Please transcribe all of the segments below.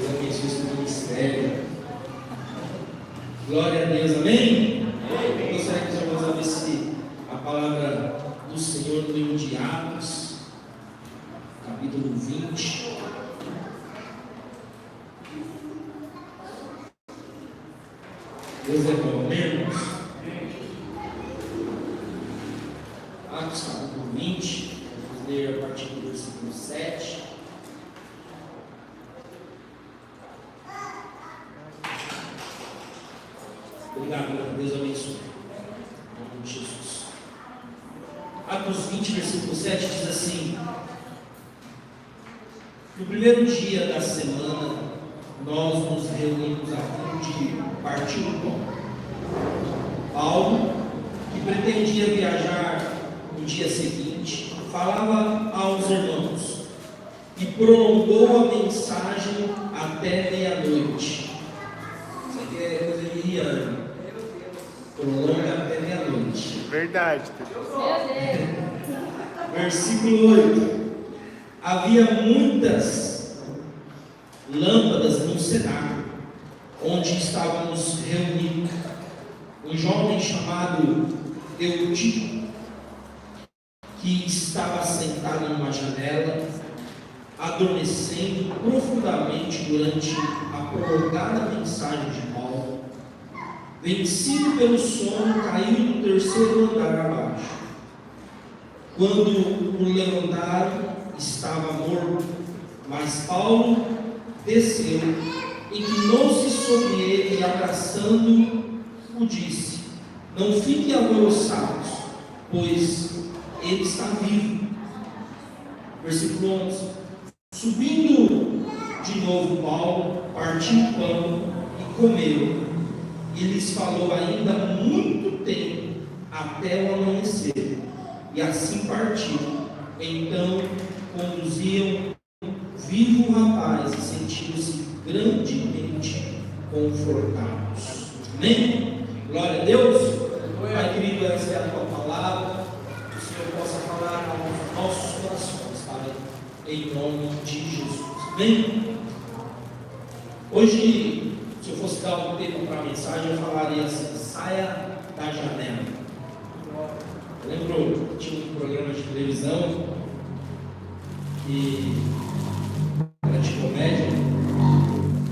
Deus abençoe esse ministério. Glória a Deus, amém? Eu gostaria que os irmãos abrissem a palavra do Senhor no livro de Atos, capítulo 20. Deus é bom, amém? Atos, capítulo 20, vamos ler a partir do versículo 7. Obrigado, Deus abençoe. Em nome de Jesus. Atos 20, versículo 7 diz assim: no primeiro dia da semana, nós nos reunimos a fim de partir o pão. Paulo, que pretendia viajar no dia seguinte, falava aos irmãos e prolongou a mensagem até meia-noite. Isso aqui é coisa de Rihanna. Prolonga até meia-noite. Verdade. Versículo 8. Havia muitas lâmpadas no cenáculo, onde estávamos reunidos. Um jovem chamado Eutico, que estava sentado numa janela, adormecendo profundamente durante a prolongada mensagem de Paulo, vencido pelo sono, caiu do terceiro andar abaixo. Quando o levantaram, estava morto, mas Paulo desceu, inclinou-se sobre ele e, abraçando, o disse: não fiquem alvoroçados, pois ele está vivo. Versículo 11. Subindo de novo Paulo, partiu o pão e comeu, e lhes falou ainda muito tempo, até o amanhecer, e assim partiu. Então conduziam vivo o rapaz e sentiram-se grandemente confortados. Amém? Glória a Deus. Pai querido, essa é a tua palavra, que o Senhor possa falar aos nossos corações, Pai, em nome de Jesus. Amém? Hoje, se eu fosse dar um tempo para a mensagem, eu falaria assim: saia da janela. Eu lembro que tinha um programa de televisão que era de comédia,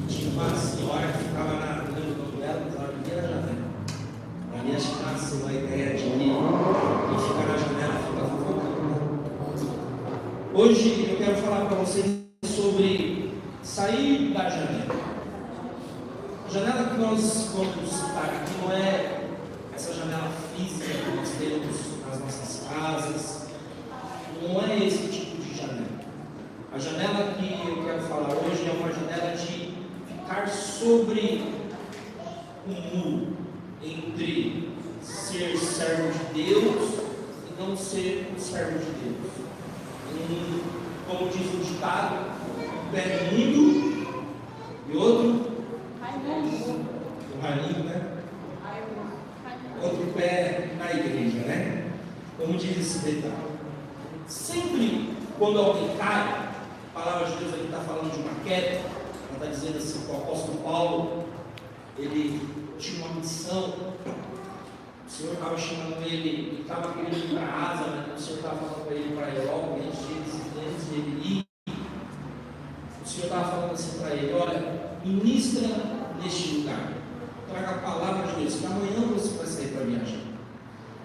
tinha uma senhora que ficava na novela, mas ela vivia na janela. Para mim, acho que nasceu uma ideia de ficar na janela e ficar fofocando. Hoje eu quero falar para vocês sobre sair da janela. A janela que nós vamos citar aqui não é essa janela física que nós temos nas nossas casas, não é esse tipo de janela. A janela que eu quero falar hoje é uma janela de ficar sobre um muro entre ser servo de Deus e não ser um servo de Deus. Como diz o ditado, um pé no mundo e outro o Raimundo, né? Outro pé na igreja, né? Como diz esse detalhe. Sempre quando alguém cai, a palavra de Deus aqui está falando de uma queda, ela está dizendo assim que o apóstolo Paulo, ele tinha uma missão, o Senhor estava chamando ele estava querendo ir para a Ásia, né? O Senhor estava falando para ele ir para a Europa, antes de ele ir, o Senhor estava falando assim para ele: olha, ministra neste lugar, traga a palavra de Deus, que amanhã você vai sair para viajar.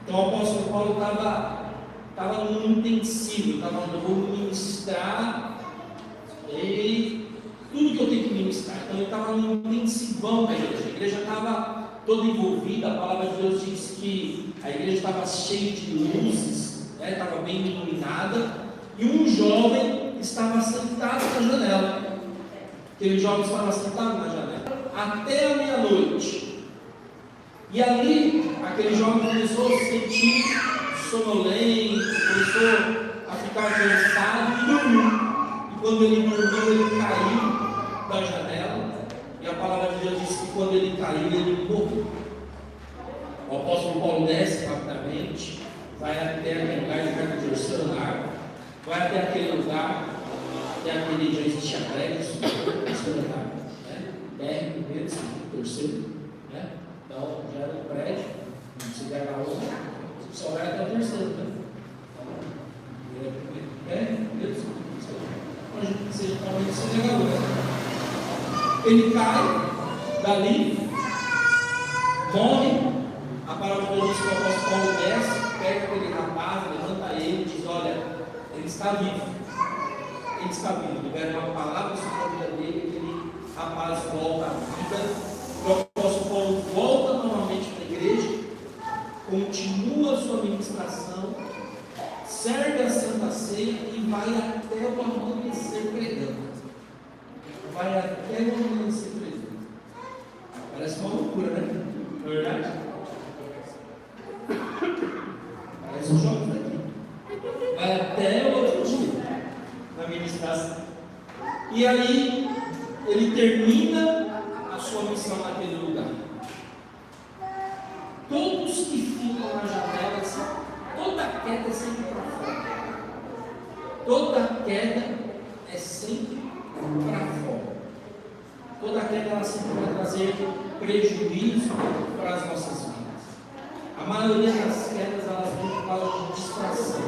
Então o apóstolo Paulo estava num intensivo, eu vou ministrar e tudo que eu tenho que ministrar. Então ele estava num intensivão na igreja. A igreja estava toda envolvida. A palavra de Deus diz que a igreja estava cheia de luzes, estava bem iluminada, e um jovem estava sentado na janela. Aquele jovem estava sentado na janela até a meia-noite. E ali, aquele jovem começou a se sentir sonolento, começou a ficar cansado e dormiu. E quando ele dormiu, ele caiu da janela. E a palavra de Deus diz que quando ele caiu, ele morreu. O apóstolo Paulo desce rapidamente, vai até aquele lugar, ele vai no terceiro andar, vai até aquele lugar, até aquele, já existia prédios, terceiro andar. terceiro, né? Então, já era um prédio, você pega a outra, você só vai até o terceiro, né? Ele cai dali, morre. A palavra de Deus que o apóstolo Paulo desce, pega aquele rapaz, levanta ele e diz: olha, ele está vivo. Ele está vivo. Libera uma palavra sobre a vida dele, aquele rapaz volta à vida. O apóstolo Paulo volta novamente para a igreja, continua a sua ministração, serve a Santa Ceia e vai até o amanhecer pregando. Vai até o amanhecer pregando. Parece uma loucura, né? Não é verdade? Parece um jovem daqui. Vai até o outro dia na ministração. E aí ele termina a sua missão naquele lugar. Todos que ficam na janela, toda queda é sempre para fora. Toda queda é sempre para fora. Toda queda ela sempre vai trazer prejuízo para as nossas vidas. A maioria das quedas elas vêm por causa de distração.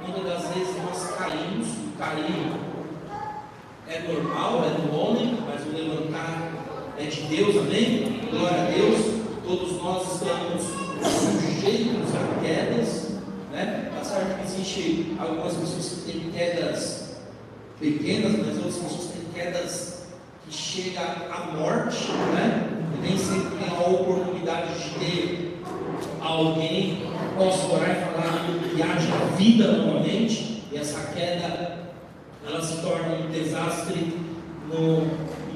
Muitas das vezes nós caímos, o cair é normal, é do homem, mas o levantar é de Deus, amém? Glória a Deus. Todos nós estamos sujeitos a quedas, né? Tá certo que existe algumas pessoas que têm quedas pequenas, mas outras pessoas têm quedas que chegam à morte, né? E nem sempre tem a oportunidade de ter alguém que possa orar e falar que haja vida novamente, e essa queda ela se torna um desastre no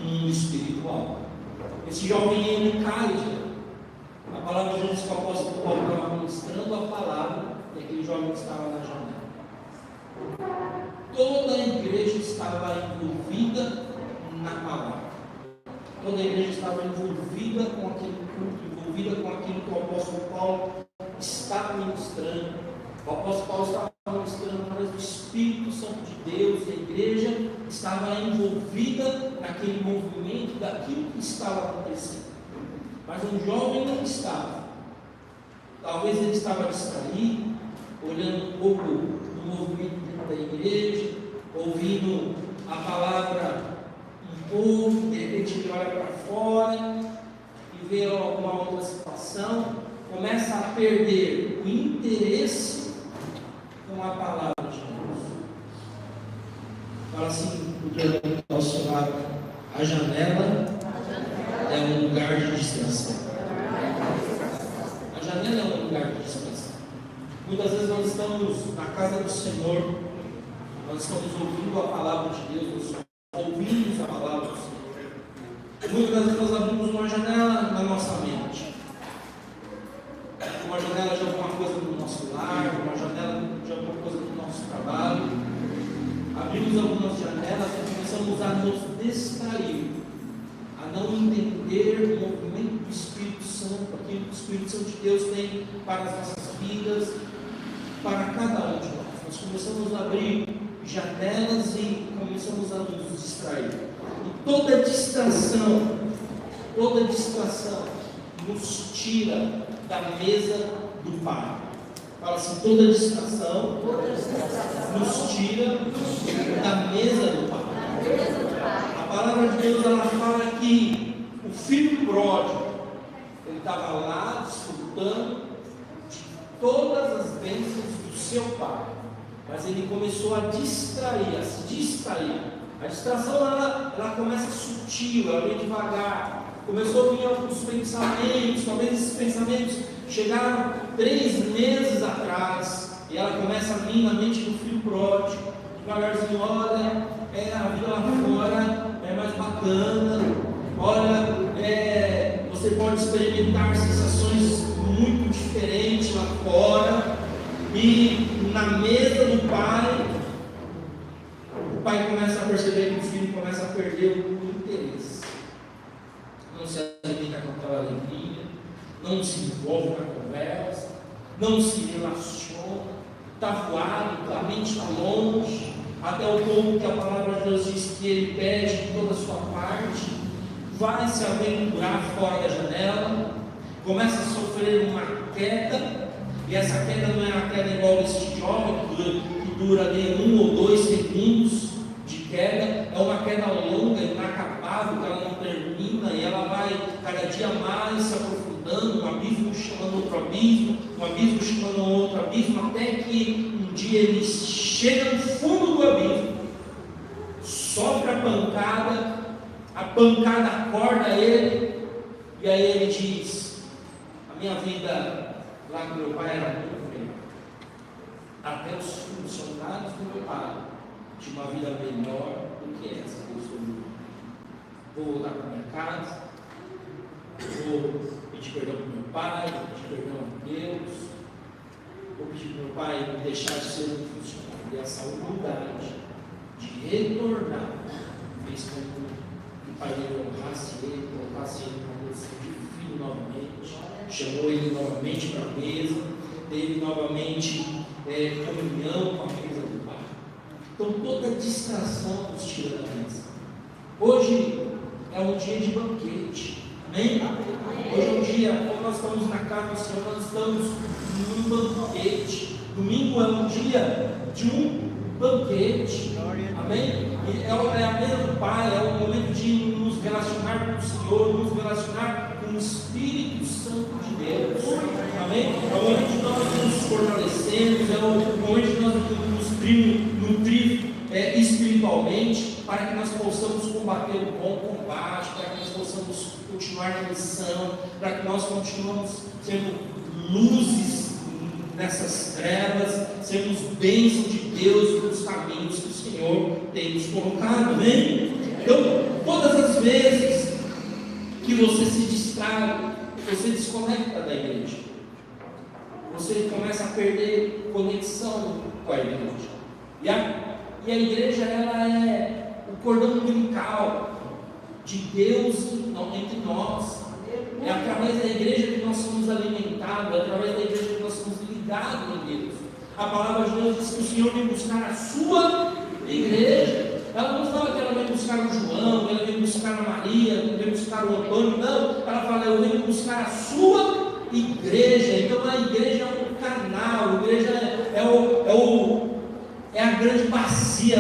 mundo espiritual. Esse jovem ele cai. A palavra de Deus que o apóstolo Paulo estava ministrando a palavra, e aquele jovem estava na janela. Toda a igreja estava envolvida na palavra. Toda a igreja estava envolvida com aquele culto, envolvida com aquilo que o apóstolo Paulo estava ministrando. O apóstolo Paulo estava ministrando através do Espírito Santo de Deus, e a igreja estava envolvida naquele movimento daquilo que estava acontecendo. Mas um jovem não estava. Talvez ele estava distraído, olhando um pouco do movimento dentro da igreja, ouvindo a palavra um pouco, de repente ele olha para fora e vê alguma outra situação, começa a perder o interesse com a palavra de Deus. Fala assim, porque ao seu lado, a janela é um lugar de distração. A janela é um lugar de distração. Muitas vezes nós estamos na casa do Senhor, nós estamos ouvindo a palavra de Deus, nós ouvimos a palavra do Senhor. Muitas vezes nós abrimos uma janela na nossa mente, uma janela de alguma coisa do nosso lar, uma janela de alguma coisa do nosso trabalho. Abrimos algumas janelas e começamos a nos distrair, a não entender o movimento do Espírito Santo, aquilo que o Espírito Santo de Deus tem para as nossas vidas, para cada um de nós. Nós começamos a abrir janelas e começamos a nos distrair. E toda distração nos tira da mesa do Pai. Fala assim, toda distração nos tira da mesa do Pai. A palavra de Deus ela fala que o filho pródigo ele estava lá desfrutando de todas as bênçãos do seu pai, mas ele começou a distrair, a se distrair. A distração ela começa sutil, ela vem devagar. Começou a vir alguns pensamentos, talvez esses pensamentos chegaram 3 meses atrás, e ela começa a vir na mente do filho pródigo, devagarzinho, olha, a vida lá fora é mais bacana, olha, você pode experimentar sensações muito diferentes lá fora, e na mesa do pai, o pai começa a perceber que o filho começa a perder o interesse, não se alimenta com aquela alegria, não se envolve na conversa, não se relaciona, está voado, a mente está longe, até o ponto que a palavra de Deus diz que ele pede de toda a sua parte, vai se aventurar fora da janela, começa a sofrer uma queda, e essa queda não é uma queda igual esse jovem, que dura ali 1 ou 2 segundos de queda, é uma queda longa, inacabável, que ela não termina, e ela vai cada dia mais se aprofundando, um abismo chamando outro abismo, um abismo chamando outro abismo, até que um dia ele chega no fundo do abismo, sofre a pancada acorda ele, e aí ele diz: a minha vida lá com meu pai era muito melhor, até os funcionários do meu pai tinham uma vida melhor do que essa que eu estou vivendo. Vou voltar para minha casa, vou pedir perdão para meu pai, vou pedir perdão a Deus, vou pedir para meu pai me deixar de ser um funcionário, e essa humildade de retornar fez com que o pai dele honrasse ele, colocasse ele na posição de filho novamente, chamou ele novamente para a mesa, teve novamente comunhão com a mesa do pai. Então toda distração nos tira da mesa. Hoje é um dia de banquete, amém? Hoje é um dia, quando nós estamos na casa do Senhor, nós estamos num banquete. Domingo é um dia de um banquete, amém? É a mesa do Pai, é o momento de nos relacionar com o Senhor, nos relacionar com o Espírito Santo de Deus, amém? É o momento de nós nos fortalecermos, é o momento de nós nos nutrir espiritualmente, para que nós possamos combater o bom combate, para que nós possamos continuar na missão, para que nós continuemos sendo luzes nessas trevas, sermos bênção de Deus nos caminhos que o Senhor tem nos colocado, amém? Então, todas as vezes que você se distrai, você desconecta da igreja, você começa a perder conexão com a igreja, e a igreja, ela é o cordão umbilical de Deus entre nós. É através da igreja que nós somos alimentados, é através da igreja que nós somos ligados em Deus. A palavra de Deus diz que o Senhor vem buscar a sua igreja. Ela não fala que ela vem buscar o João, ela vem buscar a Maria, vem buscar o Antônio, não. Ela fala: eu venho buscar a sua igreja. Então a igreja é um canal, a igreja é a grande bacia,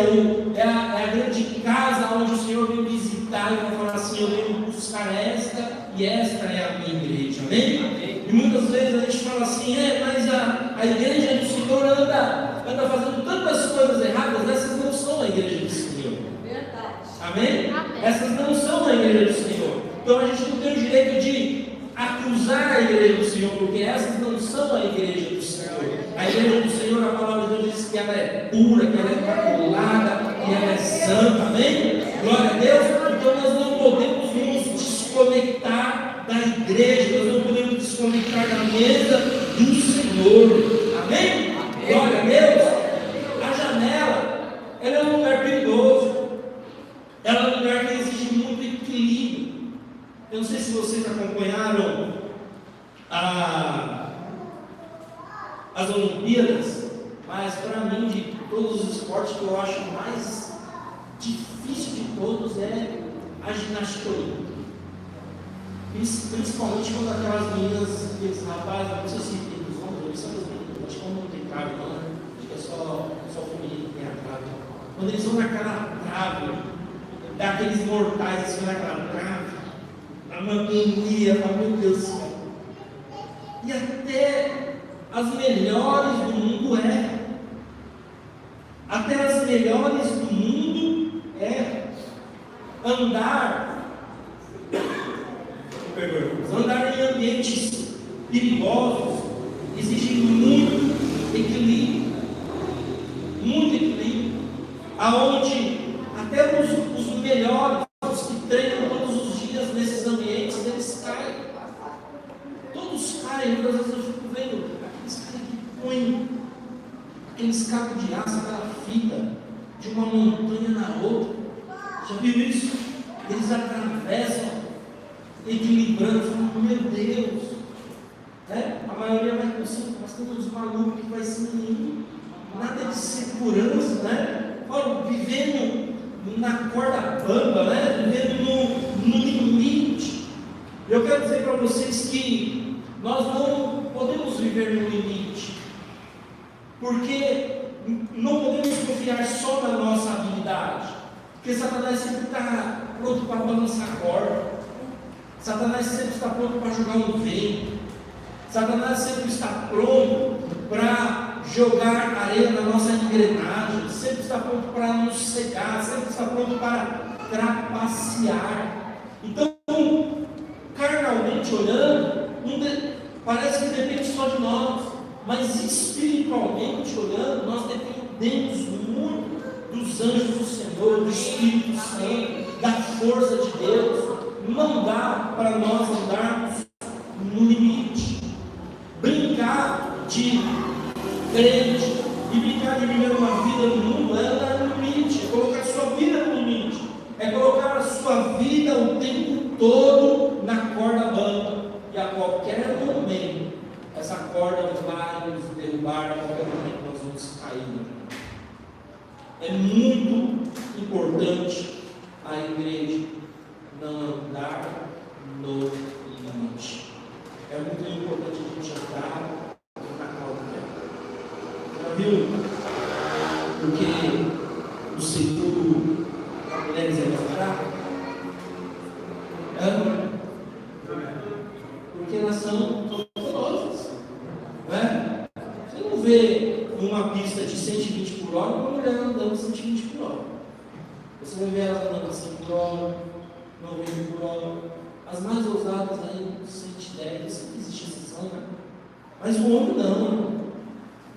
é a grande casa onde o Senhor vem visitar e vai falar assim: eu venho buscar esta, e esta é a minha igreja, amém? E muitas vezes a gente fala assim: mas a igreja do Senhor anda fazendo tantas coisas erradas. Essas não são a igreja do Senhor, verdade, amém? Essas não são a igreja do Senhor. Então a gente não tem o direito de acusar a igreja do Senhor, porque essas não são a igreja do Senhor. A igreja do Senhor, a palavra de Deus diz que ela é pura, que ela é imaculada, que ela é santa, amém? Glória a Deus. Então nós não podemos nos desconectar da igreja, nós não podemos desconectar da mesa do Senhor, amém? Glória a Deus. A janela, ela é um lugar perigoso, ela é um lugar que exige muito equilíbrio. Eu não sei se vocês acompanharam as Olimpíadas, mas para mim, de todos os esportes, que eu acho mais difícil de todos é a ginástica olímpica. Principalmente quando aquelas meninas, aqueles rapazes, não sei se tem dos homens, ou são das meninas, acho que não tem trave, não, né? Acho que é só o feminino que tem a trave. Quando eles vão naquela trave, daqueles mortais assim naquela trave, a mamia, meu Deus do céu. E até as melhores do mundo até as melhores do mundo andar em ambientes perigosos exige muito equilíbrio, aonde até os melhores, os que treinam todos os dias nesses ambientes, eles caem, todos caem. Muitas vezes eu fico vendo aqueles caras que põem aqueles cabos de aço, aquela fita de uma montanha na outra. Já viu isso? Eles atravessam, equilibrando, falando: meu Deus, a maioria vai conseguir, mas tem uns malucos que vai sem nada de segurança, vivendo na corda bamba, vivendo no limite. Eu quero dizer para vocês que nós não podemos viver no limite, porque não podemos confiar só na nossa habilidade, porque Satanás sempre está pronto para balançar a corda, Satanás sempre está pronto para jogar um vento, Satanás sempre está pronto para jogar areia na nossa engrenagem, sempre está pronto para nos cegar, sempre está pronto para trapacear. Então, carnalmente olhando, parece que depende só de nós, mas espiritualmente olhando, nós dependemos muito dos anjos do Senhor, do Espírito Santo, da força de Deus. Não dá para nós andarmos no limite. Brincar de crente e brincar de viver uma vida no mundo é andar no limite, é colocar a sua vida no limite, é colocar a sua vida o tempo todo na corda bamba, e a qualquer momento essa corda vai nos derrubar, a qualquer momento nós vamos cair. É muito importante a igreja não andar no limite. É muito importante a gente andar na cautela. Já viu? Porque o seguro para mulheres é mais barato? Porque elas são poderosas. Não é? Você não vê numa pista de 120 por hora uma mulher andando 120 por hora. Você vai ver elas andando 100 por hora, 90 por hora. As mais ousadas aí, 110, eu sei que existe exceção, né? Mas o homem não.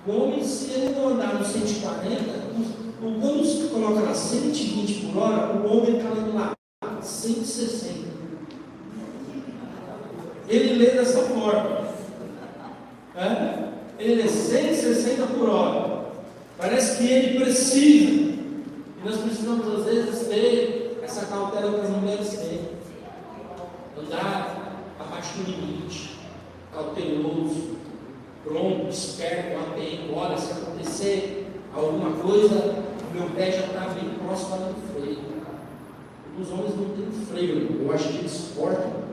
O homem, se ele não andar no 140, quando você coloca lá 120 por hora, o homem está indo lá 160. Ele lê dessa forma. Ele lê 160 por hora. Parece que ele precisa. E nós precisamos, às vezes, ter essa cautela que as mulheres têm. Andar abaixo do limite, cauteloso, pronto, esperto, atento. Olha, se acontecer alguma coisa, o meu pé já está bem próximo do freio. Os homens não têm freio, eu acho que eles cortam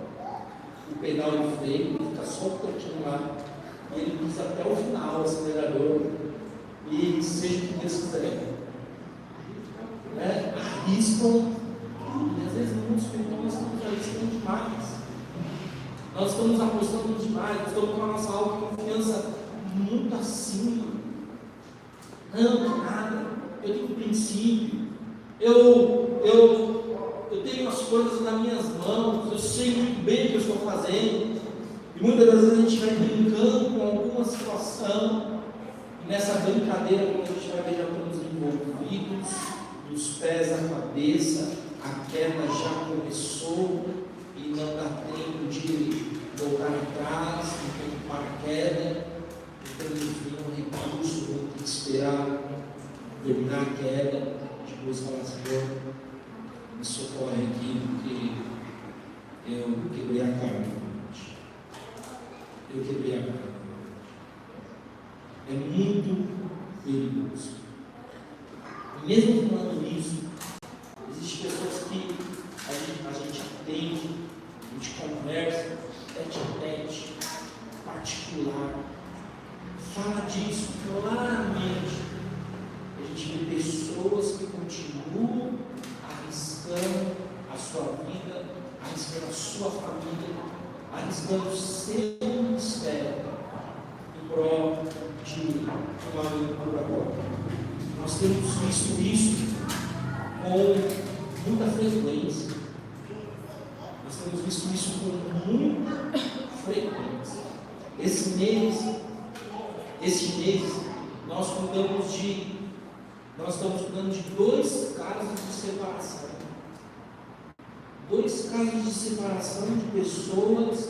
o pedal do freio, fica só o toquinho lá, e ele pisa até o final, o acelerador, e seja o que Deus quiser. Arriscam tudo, e às vezes muitos espirituais nós estamos arriscando demais. Nós estamos apostando demais, nós estamos com a nossa autoconfiança muito acima. Não, nada, eu tenho um princípio, eu tenho as coisas nas minhas mãos, eu sei muito bem o que eu estou fazendo. E muitas das vezes a gente vai brincando com alguma situação, e nessa brincadeira, quando a gente vai ver, já estamos envolvidos, dos pés à cabeça, a queda já começou, e não dá tempo de voltar atrás, não tem paraquedas, então eles viram um recurso, vão ter que esperar terminar a queda, depois falar, Senhor, me socorre aqui, porque eu quebrei a cara. Eu quebrei a cara. É muito perigoso. E mesmo falando isso, existem pessoas que a gente atende, a gente conversa, tete a tete, particular, fala disso claramente. A gente vê pessoas que continuam arriscando a sua vida, arriscando a sua família, arriscando o seu ministério em prol de uma aventura agora. Nós temos visto isso com muita frequência. Nós temos visto isso com muita frequência. Esse mês, nós estamos cuidando de 2 casos de separação. 2 casos de separação de pessoas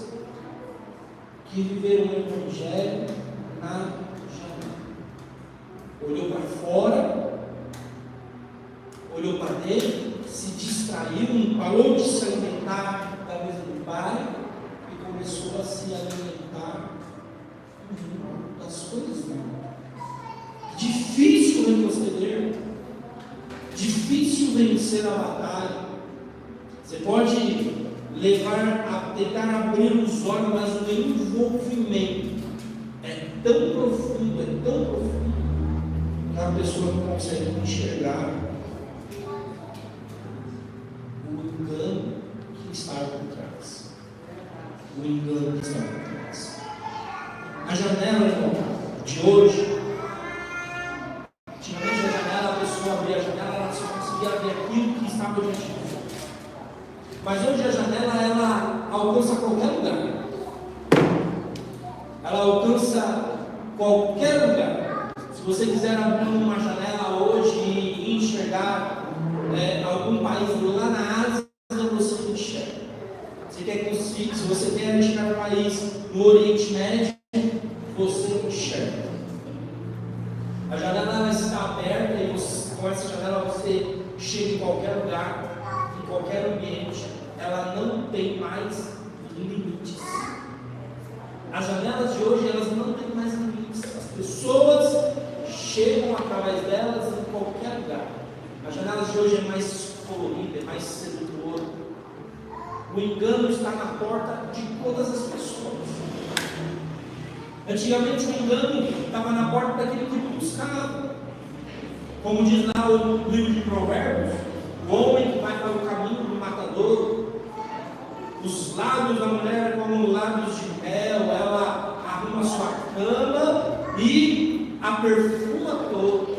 que viveram o Evangelho na janela. Olhou para fora, olhou para dentro, se distraiu, parou de se alimentar da mesa do Pai e começou a se alimentar das coisas do mundo. Difícil retroceder, difícil vencer a batalha. Você pode tentar abrir os olhos, mas o envolvimento é tão profundo, que a pessoa não consegue enxergar o engano que está por trás. O engano que está por trás. A janela, irmão, de hoje, antigamente a janela, a pessoa abria a janela, ela só conseguia ver aquilo que estava diante dela. Mas hoje a janela, ela alcança qualquer lugar. Ela alcança qualquer lugar. Se você quiser abrir uma janela hoje e enxergar algum país lá na Ásia, você enxerga. Se você quer enxergar um país no Oriente Médio, você enxerga. A janela ela está aberta e com essa janela você chega em qualquer lugar, em qualquer ambiente. Ela não tem mais limites. As janelas de hoje, elas não têm mais limites. As pessoas chegam através delas em qualquer lugar. As janelas de hoje é mais colorida, é mais sedutora. O engano está na porta de todas as pessoas. Antigamente o engano estava na porta daquele que buscava. Como diz lá o livro de Provérbios, o homem que vai para o caminho do matador, os lábios da mulher como lábios de mel, ela arruma sua cama e a perfuma todo.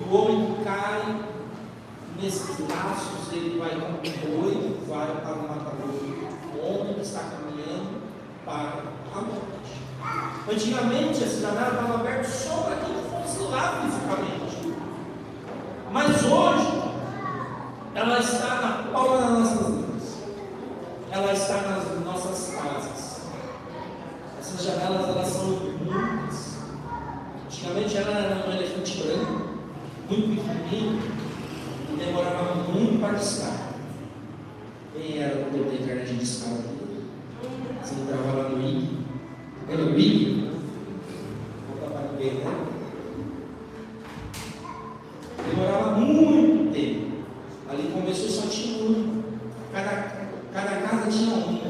E o homem que cai nesses laços, ele vai como um boi, vai para o matador. O homem que está caminhando para a morte. Antigamente essa janela estava aberta só para quem fosse lá fisicamente. Mas hoje ela está na palma das nossas mãos. Ela está nas nossas casas. Essas janelas, elas são muitas. Antigamente ela era um elefante branco, muito pequenininho, e demorava muito para discar. Quem era o tempo da internet de escala aqui? Você entrava lá no IG. Era o IG? Vou para ninguém, né? Demorava muito tempo. Ali começou só tinha um. Cada casa tinha um.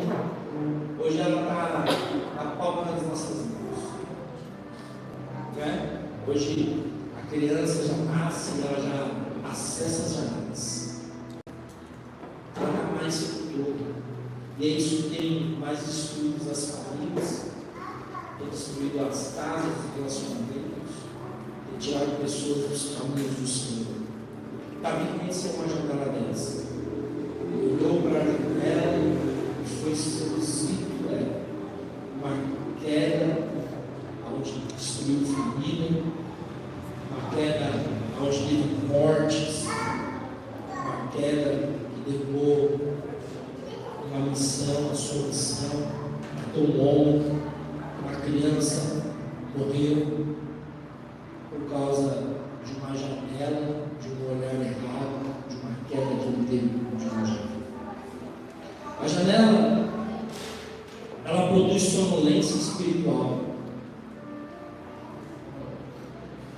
Hoje ela está na palma das nossas mãos. Né? Hoje a criança já nasce e ela já acessa as janelas. Ela está mais segura. E é isso que tem mais destruído as famílias, tem destruído as casas, os relacionamentos, tem tirado pessoas dos caminhos do Senhor. Davi conheceu uma janela dessa. Olhou para ela e foi seduzido por ela. Uma queda onde destruiu família, uma queda onde teve mortes, uma queda que levou uma missão, a sua missão, matou um homem, uma criança morreu por causa de uma janela, de um olhar errado, de uma queda que ele teve de uma janela. A janela, ela produz sonolência espiritual.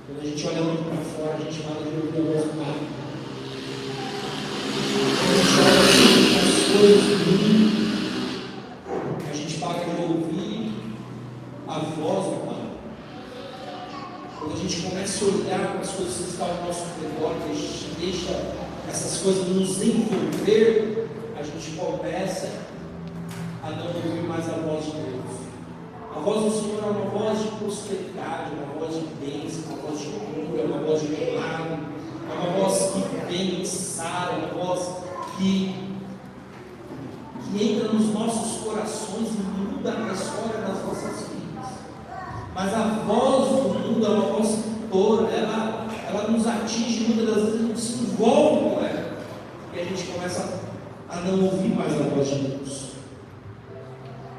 Quando a gente olha muito para fora, a gente fala de ouvir a voz do Pai. Quando a gente olha assim, as coisas do mundo, a gente para de ouvir a voz do Pai. Quando a gente começa a olhar para as coisas que estão ao nosso redor, a gente deixa essas coisas nos envolver, a gente começa a não ouvir mais a voz de Deus. A voz do Senhor é uma voz de prosperidade, uma voz de bênção, uma voz de cura, uma voz de milagre, é uma voz que vem e sara, uma voz que entra nos nossos corações e muda a história das nossas vidas. Mas a voz do mundo é uma voz toda, ela nos atinge, muitas das vezes a gente se envolve com ela, e a gente começa a não ouvir mais a voz de Deus.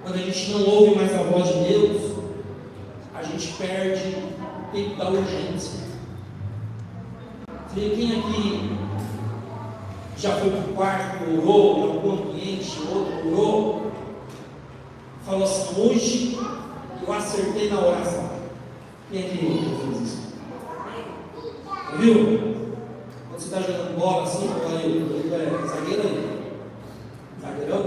Quando a gente não ouve mais a voz de Deus, a gente perde o tempo da urgência. Quem aqui já foi para o quarto, orou, em algum ambiente, outro orou, falou assim: hoje eu acertei na oração. Quem aqui fez isso? Viu? Quando você está jogando bola assim, olha aí, zagueiro aí. Zagueirão?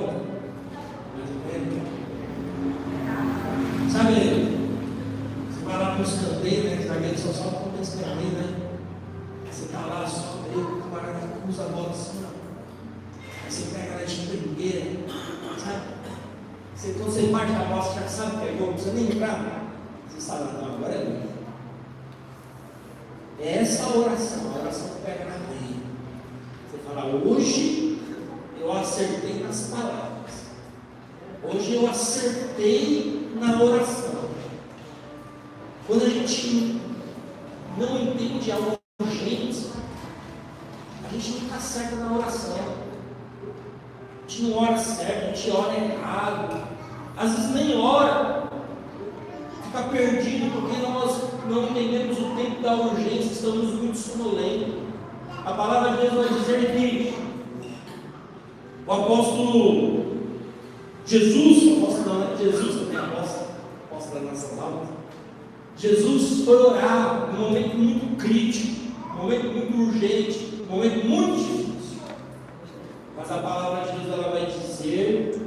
Quando você parte da bosta, já sabe que é gol, não precisa nem entrar. Você sabe, não, agora é gol. É essa a oração que pega na veia. Você fala, hoje eu acertei nas palavras. Hoje eu acertei na oração. Quando a gente não entende a urgência, a gente nunca acerta na oração. A gente não ora certo, a gente ora errado. Às vezes nem ora. Fica perdido porque nós não entendemos o tempo da urgência, estamos muito sonolentos. A palavra de Deus vai dizer que o apóstolo Jesus, apóstolo da nossa alma, Jesus foi orar num momento muito crítico, num momento muito urgente, num momento muito difícil. Mas a palavra de Deus ela vai dizer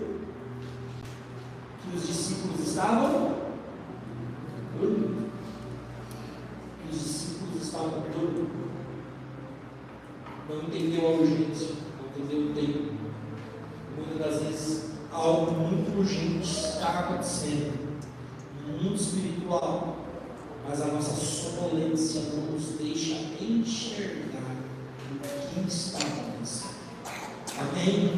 que os discípulos estavam dormindo. Que os discípulos estavam dormindo. Não entendeu a urgência, não entendeu o tempo. Muitas das vezes algo muito urgente está acontecendo no mundo espiritual, mas a nossa sonolência não nos deixa enxergar o que está acontecendo. Amém?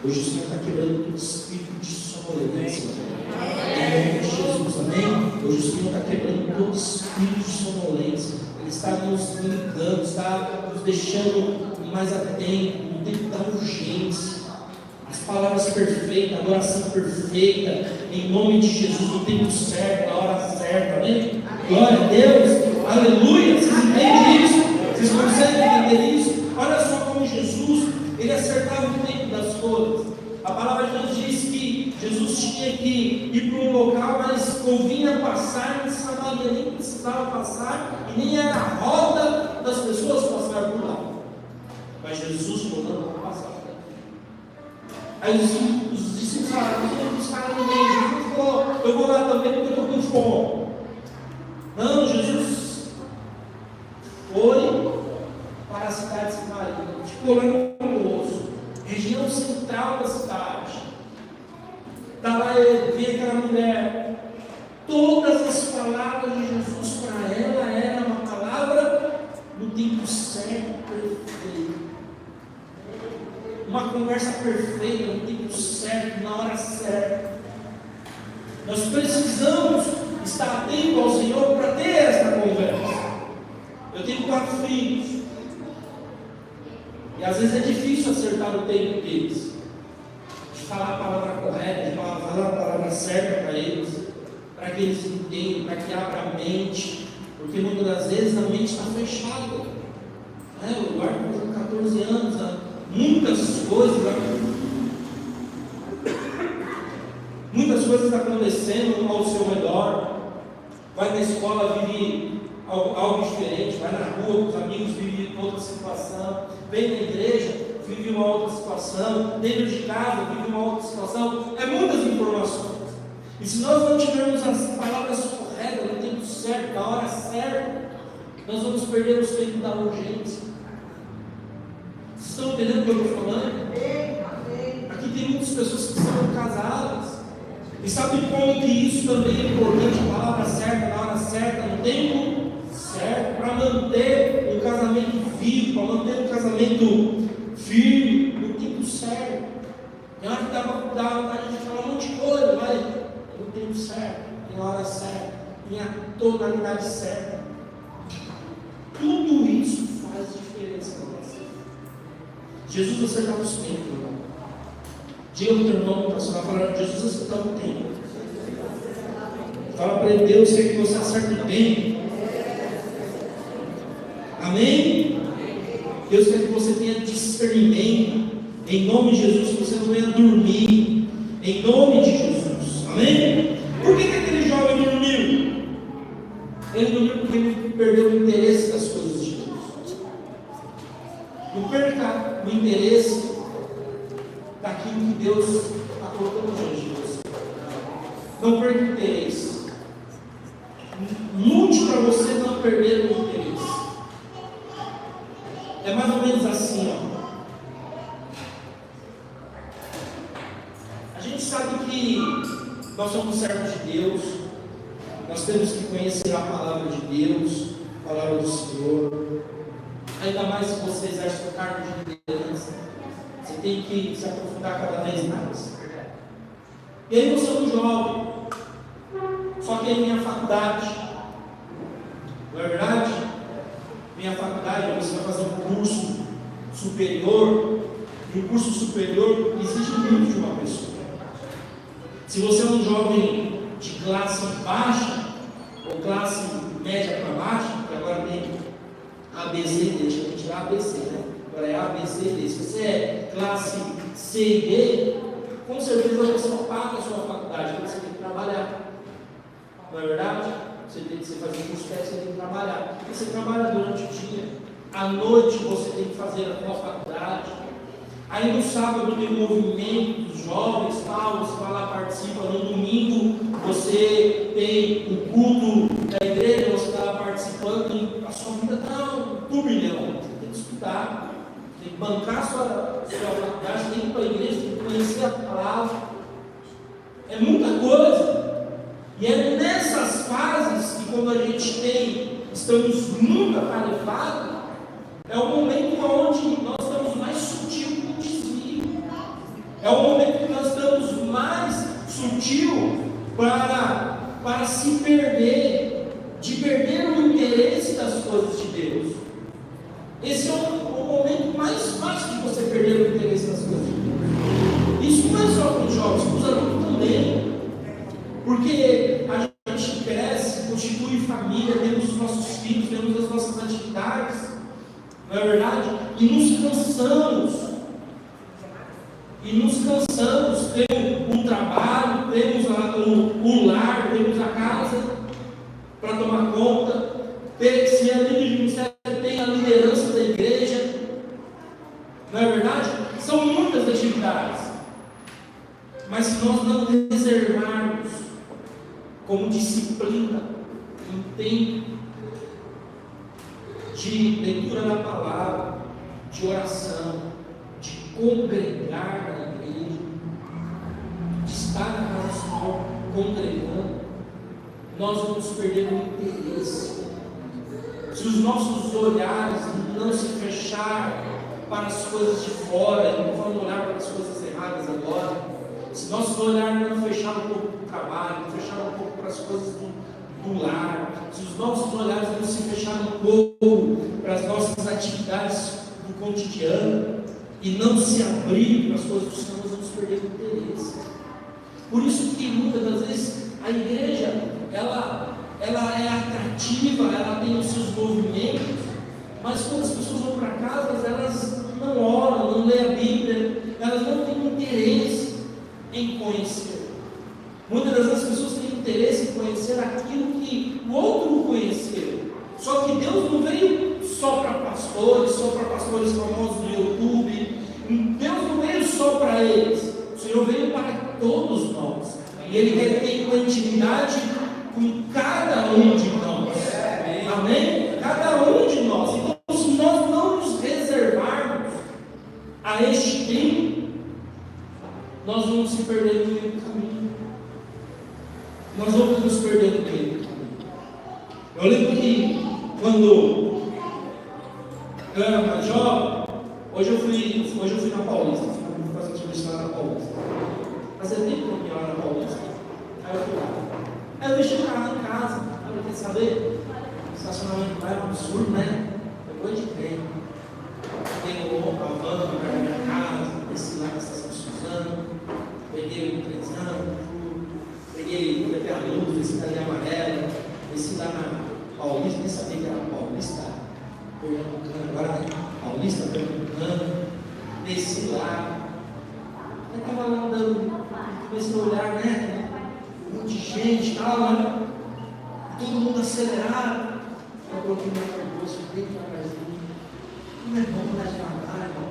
Hoje o Senhor está quebrando todo espírito de sonolência. Em nome de Jesus, amém? Hoje o Senhor está quebrando todo espírito de sonolência. Ele está nos limitando, está nos deixando mais atentos no tempo da urgência. As palavras perfeitas, a oração perfeita, em nome de Jesus, no tempo certo, na hora certa, amém? Glória a Deus, aleluia. Vocês entendem isso? Vocês conseguem entender isso? Olha só como Jesus, ele acertava o tempo das coisas. A palavra de Deus diz que Jesus tinha que ir para um local, mas convinha passar em Samaria, nem precisava passar, e nem era a roda das pessoas passar por lá. Mas Jesus mandou para passar. Aí os discípulos falaram, os caras no meio, Jesus falou, eu vou lá também porque eu estou com fome. Não, Jesus foi para a cidade de Samaria, ficou lá no poço, região central da cidade. Está lá, vê aquela mulher. Todas as palavras de Jesus para ela eram uma palavra no tempo certo, perfeito. Uma conversa perfeita, no tempo certo, na hora certa. Nós precisamos estar atentos ao Senhor para ter esta conversa. Eu tenho 4 filhos. E às vezes é difícil acertar o tempo deles. De falar a palavra correta, de falar a palavra certa para eles. Para que eles entendam, para que abra a mente. Porque muitas das vezes a mente está fechada. O Eduardo com 14 anos, muitas coisas acontecendo ao seu redor. Vai na escola, vive algo diferente. Vai na rua com os amigos, vive outra situação. Vem na igreja, vive uma outra situação. Dentro de casa, vive uma outra situação. É muitas informações. E se nós não tivermos as palavras corretas, no tempo certo, na hora certa, nós vamos perder os tempos da urgência. Vocês estão entendendo o que eu estou falando? Aqui tem muitas pessoas que são casadas. E sabe como que isso também é importante? A palavra certa, na hora certa, no tempo certo, para manter um casamento vivo, para manter um casamento firme, no tempo certo. Tem hora que dá vontade de falar um monte de coisa, mas no tempo certo, na hora certa, em a tonalidade certa. Tudo isso faz diferença na nossa vida. Jesus acertava os tempos, irmão. Diga para o teu irmão, pastor, fala, Jesus acertava o tempo. Fala para ele, Deus quer que você acerte o tempo. Amém? Deus quer que você tenha discernimento. Em nome de Jesus, que você não venha dormir. Em nome de Jesus. Amém? Por que aquele jovem dormiu? Ele dormiu porque ele perdeu o interesse das coisas de Deus. Não perca o interesse daquilo que Deus está colocando diante de você. Não perca o interesse. Lute para você não perder o interesse. É mais ou menos assim, ó. A gente sabe que Nós somos servos de Deus, nós temos que conhecer a palavra de Deus, a palavra do Senhor. Ainda mais se você exerce o cargo de liderança, você tem que se aprofundar cada vez mais. E aí você é um jovem, só que aí vem a faculdade, não é verdade? Vem a faculdade, você vai fazer um curso superior, e o curso superior exige muito de uma pessoa. Se você é um jovem de classe baixa, ou classe média para baixo, porque agora tem ABC, deixa eu tirar ABC, né? Agora é ABC, se você é classe C e D, com certeza você não paga a sua faculdade, porque você tem que trabalhar. Não é verdade? Você fazer um curso técnico, você tem que trabalhar. Porque você trabalha durante o dia, à noite você tem que fazer a sua faculdade. Aí no sábado tem um movimento dos jovens, tal, você vai lá, participa. No domingo você tem o culto da igreja, você está lá participando. E a sua vida está um turbilhão. Você tem que estudar, tem que bancar a sua faculdade, tem que ir para a igreja, tem que conhecer a palavra. É muita coisa. E é nessas fases que, quando a gente estamos muito atarefados, é o momento onde nós estamos mais sutil com o desvio. É o momento que nós estamos mais sutil para se perder, de perder o interesse das coisas de Deus. Esse é o momento mais fácil de você perder o interesse das coisas de Deus. Isso não é só para os jovens, para os adultos também. Porque a gente cresce, constitui família, temos os nossos filhos, temos as nossas atividades, não é verdade? E nos cansamos, temos um trabalho, temos o lar, temos a casa para tomar conta, se é líder de ministério, tem a liderança da igreja, não é verdade? São muitas atividades, mas se nós não reservarmos como disciplina um tempo de leitura da palavra, de oração, de congregar na igreja, de estar na casa do Senhor congregando, nós vamos perder o interesse. Se os nossos olhares não se fecharem para as coisas de fora, não vamos olhar para as coisas erradas agora, se nosso olhar não fechar um pouco para o trabalho, fechar um pouco para as coisas do lar, se os nossos olhares não se fecharem um pouco para as nossas atividades do cotidiano e não se abrir para as coisas do Senhor, nós vamos perder o interesse. Por isso que muitas das vezes a igreja ela é atrativa, ela tem os seus movimentos, mas quando as pessoas vão para casa, elas não oram, não lêem a Bíblia, elas não têm interesse em conhecer. Muitas das vezes as pessoas têm interesse em conhecer aquilo que o outro não conheceu. Só que Deus não veio só para pastores famosos do YouTube. Deus não veio só para eles. O Senhor veio para todos nós. E Ele quer ter uma intimidade com cada um de nós. Amém? Cada um de nós. Então, se nós não nos reservarmos a este tempo, nós vamos se perder no meio do caminho. Nós vamos nos perder no meio do caminho. Eu lembro que quando eu era mais jovem, hoje eu fui na Paulista, fui fazer um serviço lá na Paulista. Fazia tempo que eu ia lá na Paulista. Aí eu fui lá. Aí eu deixei o carro em casa. Aí eu queria saber, o estacionamento lá era um absurdo, né? Depois de trem. Peguei a van para a minha casa, desci lá na estação Suzano, peguei o trenzão, peguei a luz, desci na linha amarela, desci lá na Paulista, nem sabia que era Paulista, Pernambucano, agora Paulista, Pernambucano, desci lá, eu estava lá andando, comecei a olhar, né? Um monte de gente, tal, né? Todo mundo acelerado, eu coloquei meu percurso bem devagarzinho. Não é bom andar devagar, irmão.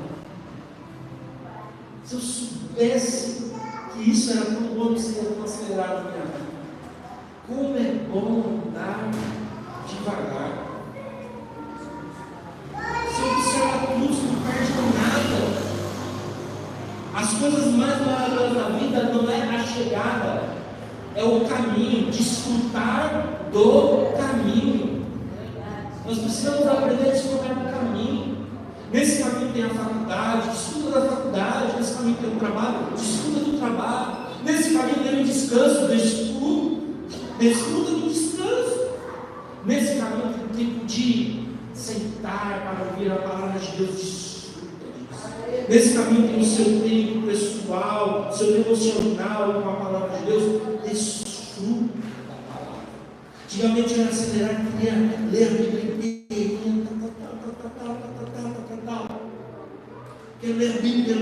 Se eu soubesse que isso era tão bom que seria tão acelerado na minha vida, como é bom andar devagar. Se eu observar tudo, não perde nada. As coisas mais maravilhosas da vida não é a chegada, é o caminho, desfrutar do caminho. Nós precisamos aprender a desfrutar do caminho. Nesse caminho tem a faculdade, desfruta da faculdade. Nesse caminho tem o trabalho, desfruta do trabalho. Nesse caminho tem o descanso, desfruta do descanso. Nesse caminho tem o tempo de sentar para ouvir a palavra de Deus, desfruta disso. Nesse caminho tem o seu tempo pessoal, seu devocional com a palavra de Deus, desfruta da palavra. Antigamente eu era acelerado, queria ler a Bíblia inteirinha, queria ler a Bíblia.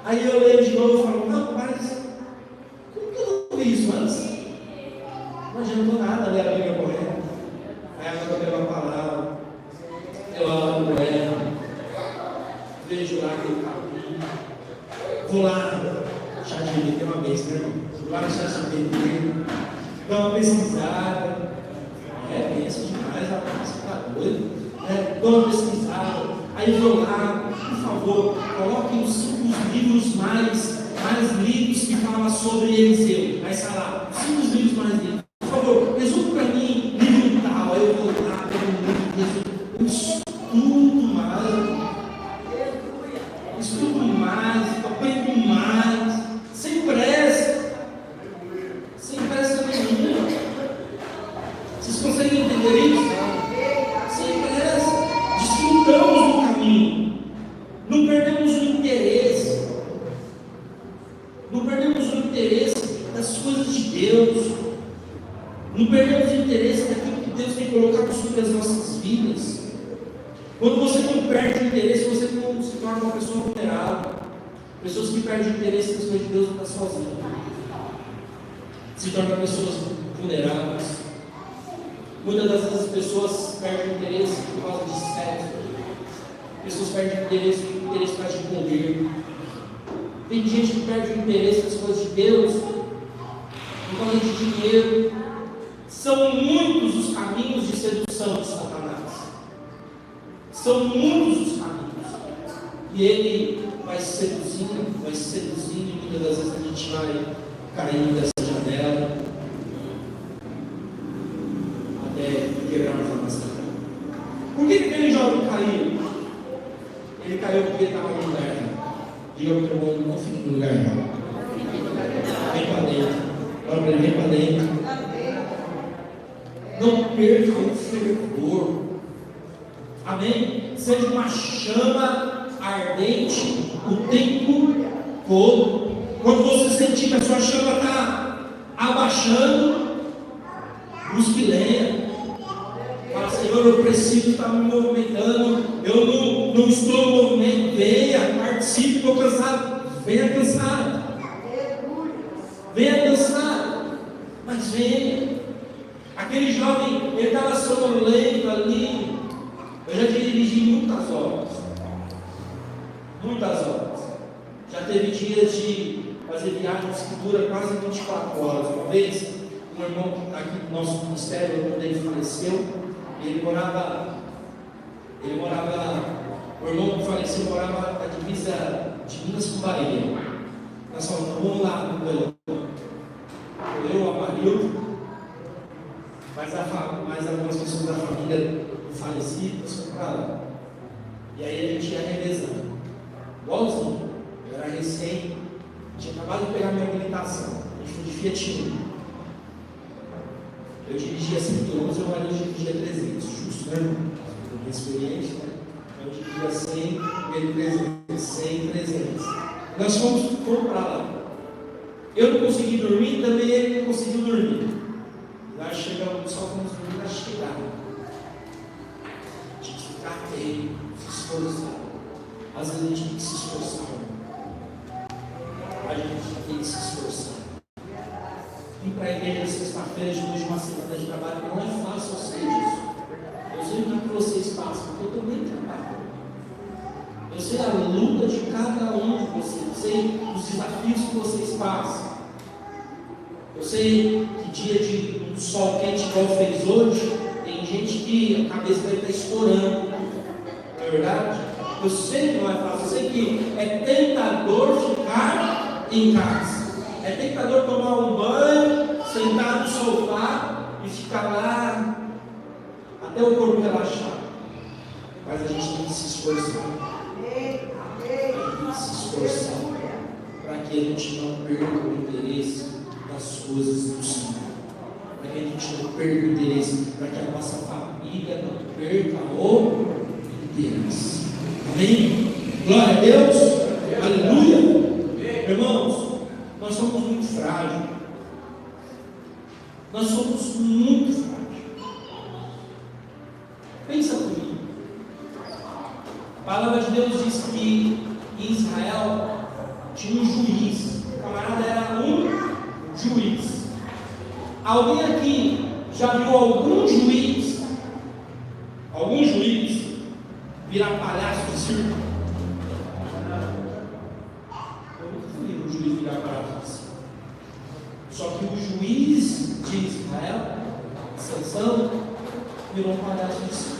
Aí eu leio de novo e falo, não, mas como que eu não vi isso antes? Não adiantou nada ler a Bíblia correndo. Aí agora eu pego a palavra, eu abro ela, vejo lá aquele capítulo, vou lá, ChatGPT uma vez, né, irmão? Vou lá no ChatGPT, dou uma pesquisada, pensa demais, rapaz, você está doido, né? Dou uma pesquisada, aí vou lá, por favor, coloquem os 5 livros mais lidos que falam sobre Eliseu. Aí está lá, 5 livros mais lidos. Por favor, resume para mim, livro tal. Aí eu vou lá, pego um livro, eu estudo mais, aprendo mais, sem pressa nenhuma. Vocês conseguem entender isso? Sem pressa, desfrutamos do caminho, não perdemos o interesse, das coisas de Deus, não perdemos o interesse daquilo que Deus tem colocado sobre as nossas vidas. Quando você não perde o interesse, você não se torna uma pessoa vulnerável. Pessoas que perdem o interesse nas coisas de Deus não estão sozinhas, se tornam pessoas vulneráveis. Muitas das vezes as pessoas perdem o interesse por causa de sexo, pessoas perdem o interesse por causa de poder. Tem gente que perde o interesse nas coisas de Deus por causa de dinheiro. São muitos os caminhos de sedução de Satanás. São muitos os caminhos. E ele vai seduzindo, e muitas das vezes a gente vai caindo dessa janela até quebrarmos a nossa cara. Por que aquele jovem caiu? Ele caiu porque estava no lugar errado. Diga para o teu irmão, não fique no lugar errado. Vem para dentro. Olha para ele, vem para dentro. Não perca o fervor. Amém? Seja uma chama ardente o tempo todo. Quando você sentir que a sua chama está abaixando, busque lenha. Fala, Senhor, eu preciso estar me movimentando. Eu não estou no movimento. Venha, participe, estou cansado. Venha cansado. Venha cansado. Mas venha. Aquele jovem, ele estava sonolento ali. Eu já dirigi muitas horas. Já teve dias de fazer viagens que duram quase 24 horas. Uma vez, um irmão que está aqui do nosso ministério, quando ele faleceu, ele morava, o irmão que faleceu morava na divisa de Minas com Bahia. Nós falamos, vamos lá no Goiânia. Eu, a Marildo, mais algumas pessoas da família do falecido, foram para lá. E aí a gente ia revezando. Igualzinho, eu era recém, tinha acabado de pegar minha habilitação. A gente foi de Fiat Uno. Eu dirigia 111, o Marildo dirigia 300, justo, né? Muito experiente, né? Eu dirigia 100, ele 300, 100, 300. Nós fomos para lá. Eu não consegui dormir, também ele não conseguiu dormir. Nós chegamos, só fomos dormir na chegada. Tinha que ficar atento, se esforçar. Às vezes a gente tem que se esforçar. A gente tem que se esforçar. Ir para a igreja sexta-feira, depois de uma semana de trabalho, não é fácil, eu sei disso. Eu sei o que vocês passam, porque eu também trabalho. Eu sei a luta de cada um de vocês, eu sei os desafios que vocês passam. Eu sei que dia de um sol quente igual fez hoje, tem gente que a cabeça vai estar estourando. Não é verdade? Eu sei que não é fácil, eu sei que é tentador ficar em casa. É tentador tomar um banho, sentar no sofá e ficar lá até o corpo relaxar. Mas a gente tem que se esforçar. A gente tem que se esforçar para que a gente não perca o interesse das coisas do Senhor. Para que a gente não perca o interesse, para que a nossa família não perca o interesse. Amém? Glória a Deus. Aleluia. Irmãos, nós somos muito frágeis. Nós somos muito frágeis. Pensa comigo. A palavra de Deus diz que em Israel tinha um juiz. O camarada era um juiz. Alguém aqui já viu algum juiz virar palhaço de circo? Eu nunca vi um juiz virar palhaço de circo. Só que o juiz de Israel, Sansão, virou um palhaço de circo.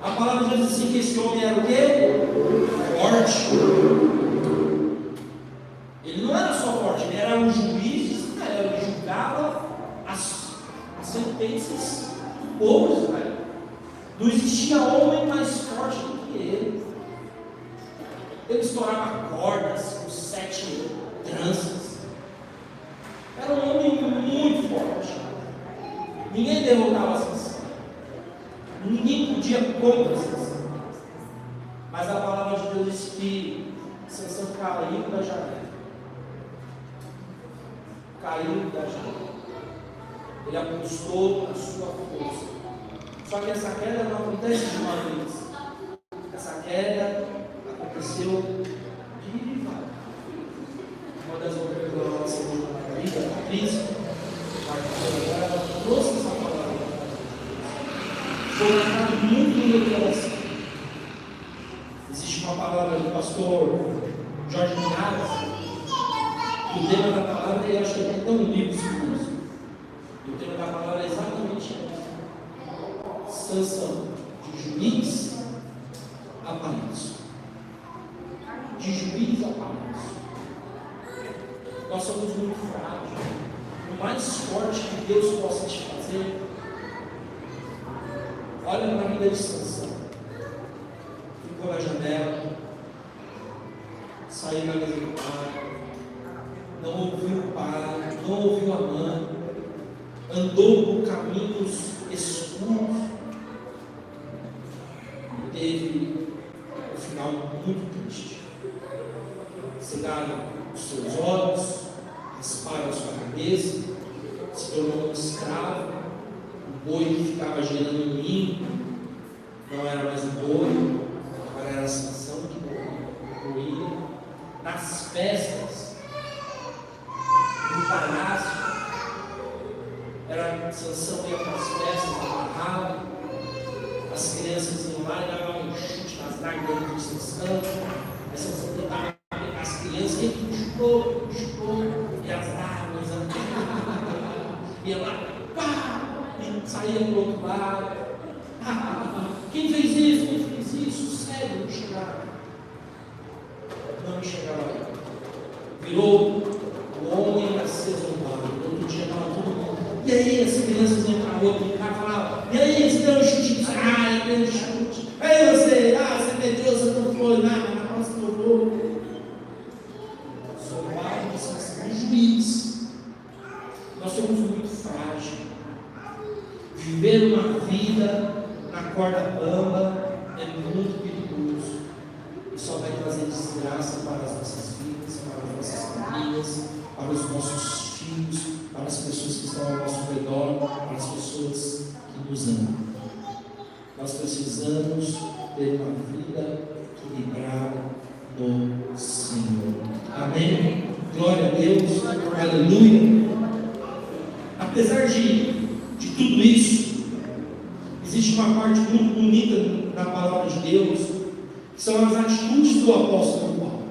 A palavra diz assim que esse homem era o quê? Forte. Ele não era só forte, ele era um juiz de Israel. Ele julgava as sentenças do povo de Israel. Não existia homem mais forte do que ele. Ele estourava cordas com 7 tranças. Era um homem muito forte. Ninguém derrotava Sansão. Ninguém podia contra Sansão. Mas a palavra de Deus diz que Sansão caiu da janela. Caiu da janela. Ele apostou a sua força. Só que essa queda não acontece de uma vez. Essa queda aconteceu de rival. Uma das outras da nossa segunda Margarida, a Cris, ela trouxe essa palavra. Foi um recado muito do meu coração. Existe uma palavra do pastor Jorge Linhares. O tema da palavra, eu acho que tem até um livro sobre isso. O tema da palavra é exatamente isso. Sansão, de juiz a palhaço. De juiz a palhaço. Nós somos muito frágeis. O mais forte que Deus possa te fazer, olha na vida de Sansão. Ficou na janela, saiu na mesa do pai, não ouviu o pai, não ouviu a mãe, andou por caminhos escuros e teve um final muito triste. Cegaram os seus olhos, rasparam a sua cabeça, se tornou um escravo. O boi que ficava gerando um ninho não era mais o boi, agora era a Sansão que morria. Nas festas, no palácio, era Sansão ia para as festas, amarrado, as crianças iam lá e davam um chute nas lágrimas de Sansão. Aí Sansão tentava pegar as crianças, e ele chutou, e as lágrimas ia lá, pá, e saía para o outro lado. Quem fez isso? Quem fez isso? Sério, não chegava. Não chegava aí. Virou o homem a ser zombado. Outro dia estava todo mundo. E aí, as crianças entravam, brincavam, falavam: e aí, você deu um chute? Ah, eu dei um chute. Aí você perdeu, você não foi nada, na próxima eu vou. Zombado de Sansão, juiz. Nós somos muito frágeis. Viver uma vida na corda bamba é muito perigoso. E só vai trazer desgraça para as nossas vidas, para as nossas famílias, para os nossos filhos, para as pessoas que estão ao nosso redor, para as pessoas que nos amam. Nós precisamos ter uma vida equilibrada no Senhor. Amém? Glória a Deus. Aleluia. Apesar de tudo isso, existe uma parte muito bonita na palavra de Deus, que são as atitudes do apóstolo Paulo.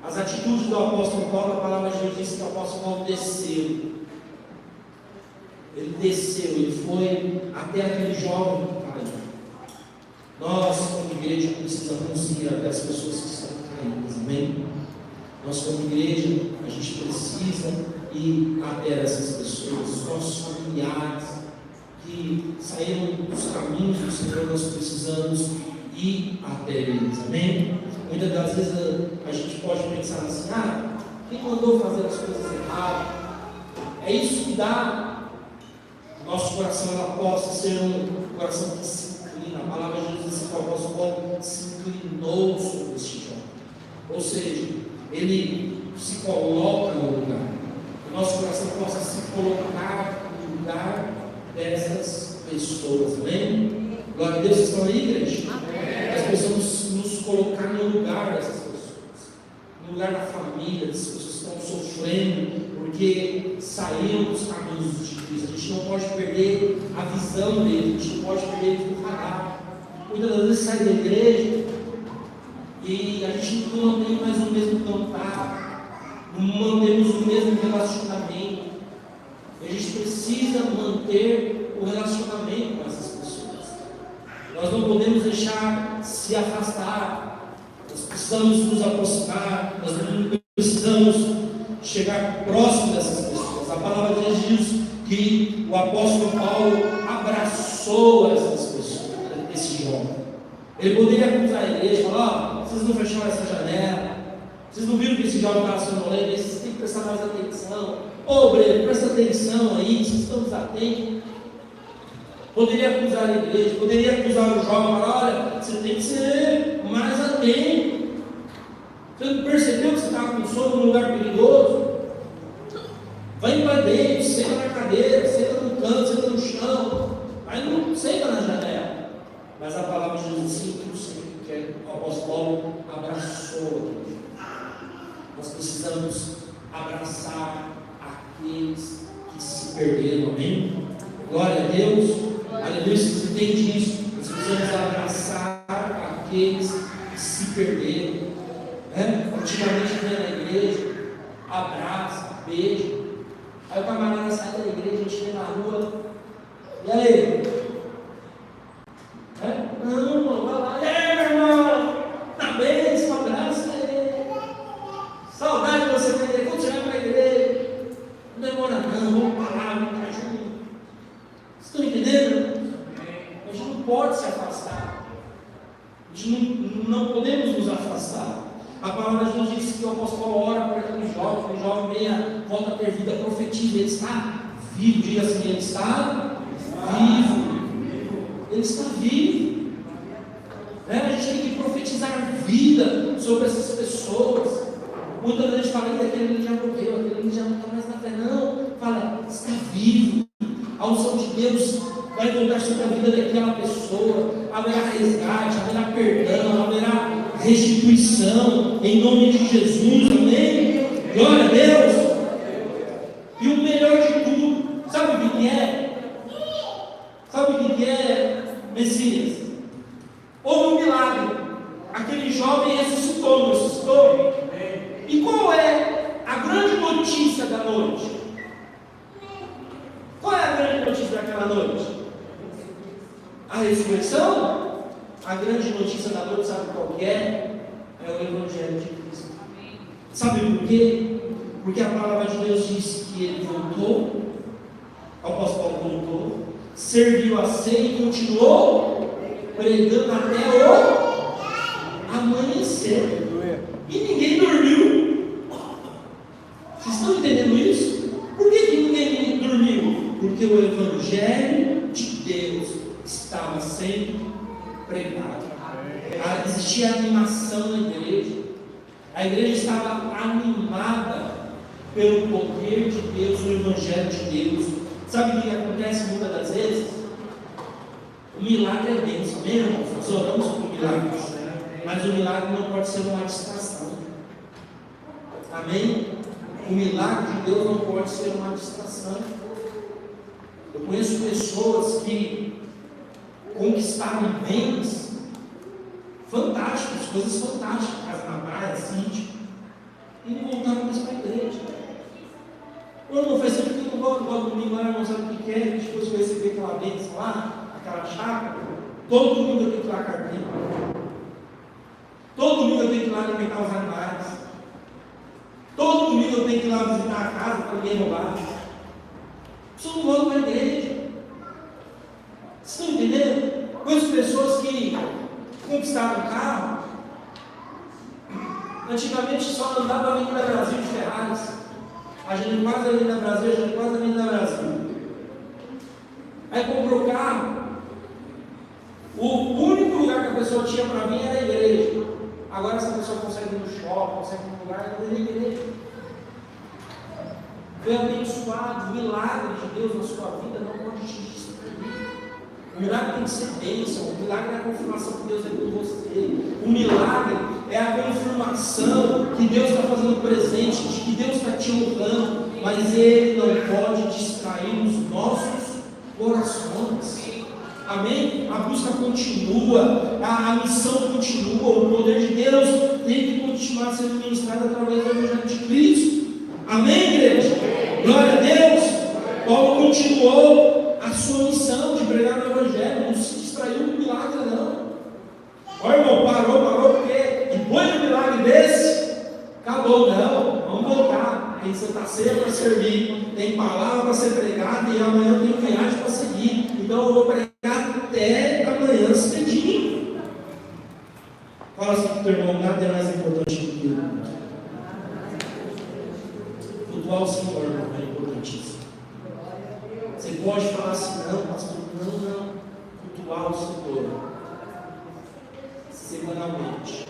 As atitudes do apóstolo Paulo, a palavra de Deus diz que o apóstolo Paulo desceu. Ele desceu, ele foi até aquele jovem que caiu. Nós, como igreja, precisamos ir até as pessoas que estão caídas, amém? Nós, como igreja, a gente precisa ir até essas pessoas, os nossos familiares que saíram dos caminhos do Senhor, nós precisamos ir até eles, amém? Muitas das vezes a gente pode pensar assim: quem mandou fazer as coisas erradas? É isso que dá. Nosso coração ela possa ser um coração que se inclina. A palavra de Deus diz que o apóstolo Paulo se inclinou sobre este jovem. Ou seja, ele se coloca no lugar. O nosso coração possa se colocar no lugar dessas pessoas, amém? Glória a Deus, vocês estão aí, igreja? Nós precisamos nos colocar no lugar dessas pessoas, no lugar da família, dessas pessoas que estão sofrendo porque saíram dos caminhos de Cristo. A gente não pode perder a visão dele, a gente não pode perder ele do radar. Muitas das vezes sai da igreja e a gente não mantém mais o mesmo cantar, não mantemos o mesmo relacionamento. A gente precisa manter o relacionamento com essas pessoas. Nós não podemos deixar se afastar. Nós precisamos nos aproximar. Nós precisamos chegar próximo dessas pessoas. A palavra de Deus diz que o apóstolo Paulo abraçou essas pessoas, esse jovem. Ele poderia acusar a igreja e falar: vocês não fecharam essa janela, vocês não viram que esse jovem estava sonolento, vocês têm que prestar mais atenção. Obreiro, presta atenção aí, vocês estão desatentos. Poderia acusar a igreja, poderia acusar o jovem, falar: olha, você tem que ser mais atento. Você não percebeu que você estava com sono num lugar perigoso? Vai para dentro, senta na cadeira, senta no canto, senta no chão, aí não senta na janela. Mas a palavra de Deus diz que o Senhor, que o apóstolo Paulo abraçou. Nós precisamos abraçar aqueles que se perderam, amém? Glória a Deus, aleluia. Você entende isso? Nós precisamos abraçar aqueles que se perderam. Antigamente vinha na igreja, abraça, beija. Aí o camarada sai da igreja, a gente vem na rua, e aí? Não, irmão, vai lá, e aí, meu irmão? Tá bem, só abraça ele. Saudade de você na igreja, quando você vai para a igreja, não demora não, vamos parar, vamos ficar juntos. Vocês estão entendendo? A gente não pode se afastar, a gente não podemos nos afastar. A palavra de Deus diz que o apóstolo Paulo ora por aquele jovem meia volta a ter vida, profetiza, ele está vivo, diga assim: ele está vivo, ele está vivo. A gente tem que profetizar vida sobre essas pessoas. Muitas vezes a gente fala: aquele já morreu, aquele já não está mais na fé. Não, fala: está vivo. A unção de Deus vai voltar sobre a vida daquela pessoa, haverá resgate, haverá perdão, haverá restituição, em nome de Jesus, amém? Glória a Deus. E o melhor de tudo, sabe o que é? Sabe o que é, Messias? Houve um milagre, aquele jovem ressuscitou, não ressuscitou? E qual é a grande notícia da noite? Qual é a grande notícia daquela noite? A ressurreição? A grande notícia da noite, sabe qual que é? É o Evangelho de Cristo. Sabe por quê? Porque a palavra de Deus diz que ele voltou, o apóstolo Paulo voltou, serviu a ceia e continuou pregando até o amanhecer. E ninguém dormiu. Vocês estão entendendo isso? Por que ninguém dormiu? Porque o Evangelho de Deus estava sendo pregado. Existia animação na igreja. A igreja estava animada pelo poder de Deus, o Evangelho de Deus. Sabe o que acontece muitas das vezes? O milagre é bênção, mesmo. Nós oramos por milagres, mas o milagre não pode ser uma distração. Amém? O milagre de Deus não pode ser uma distração. Eu conheço pessoas que conquistaram bens fantásticos, coisas fantásticas, casa na praia, sítio, e não voltaram mais para a igreja. Eu não faz sempre que eu não gosto domingo lá, não sabe o que é, depois que eu receber aquela bênção lá, aquela chácara, todo domingo eu tenho que ir lá carpir. Todo domingo eu tenho que ir lá alimentar os animais. lá visitar a casa para ninguém roubar. Isso não volta para a igreja. Vocês estão entendendo? Quantas pessoas que conquistaram o carro, antigamente só andava a Avenida Brasil de Ferraris. A gente quase a Avenida Brasil, a gente quase a Avenida Brasil. Aí comprou o carro. O único lugar que a pessoa tinha para vir era a igreja. Agora essa pessoa consegue ir no shopping, consegue ir no lugar, não é igreja. Foi abençoado, o milagre de Deus na sua vida não pode te distrair. O milagre tem que ser bênção, o milagre é a confirmação que Deus é com você. O milagre é a confirmação que Deus está fazendo presente, de que Deus está te honrando, mas Ele não pode distrair os nossos corações. Amém? A busca continua, a missão continua, o poder de Deus tem que continuar sendo ministrado através do Evangelho de Cristo. Amém, igreja? Glória a Deus. Paulo continuou a sua missão de pregar o Evangelho, não se distraiu do milagre, não. Olha, irmão, parou, porque depois de um milagre desse, acabou, não, vamos voltar. Tem Santa Ceia para servir, tem palavra para ser pregada e amanhã tem viagem para seguir. Então eu vou pregar até amanhã cedinho. Fala assim para o teu irmão, nada é mais importante do que cultuar o Senhor, irmão, é importantíssimo. Você pode falar assim, não, pastor, não, cultuar o Senhor semanalmente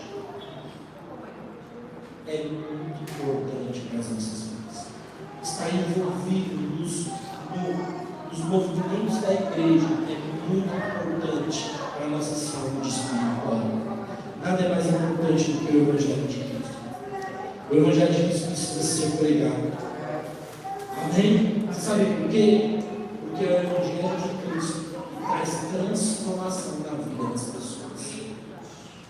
é muito importante para as nossas vidas. Estar envolvido nos movimentos da igreja é muito importante para a nossa saúde espiritual. Nada é mais importante do que o Evangelho de Cristo. O Evangelho de Cristo precisa ser pregado. Amém? Você sabe por quê? Porque o Evangelho de Cristo traz transformação na vida das pessoas.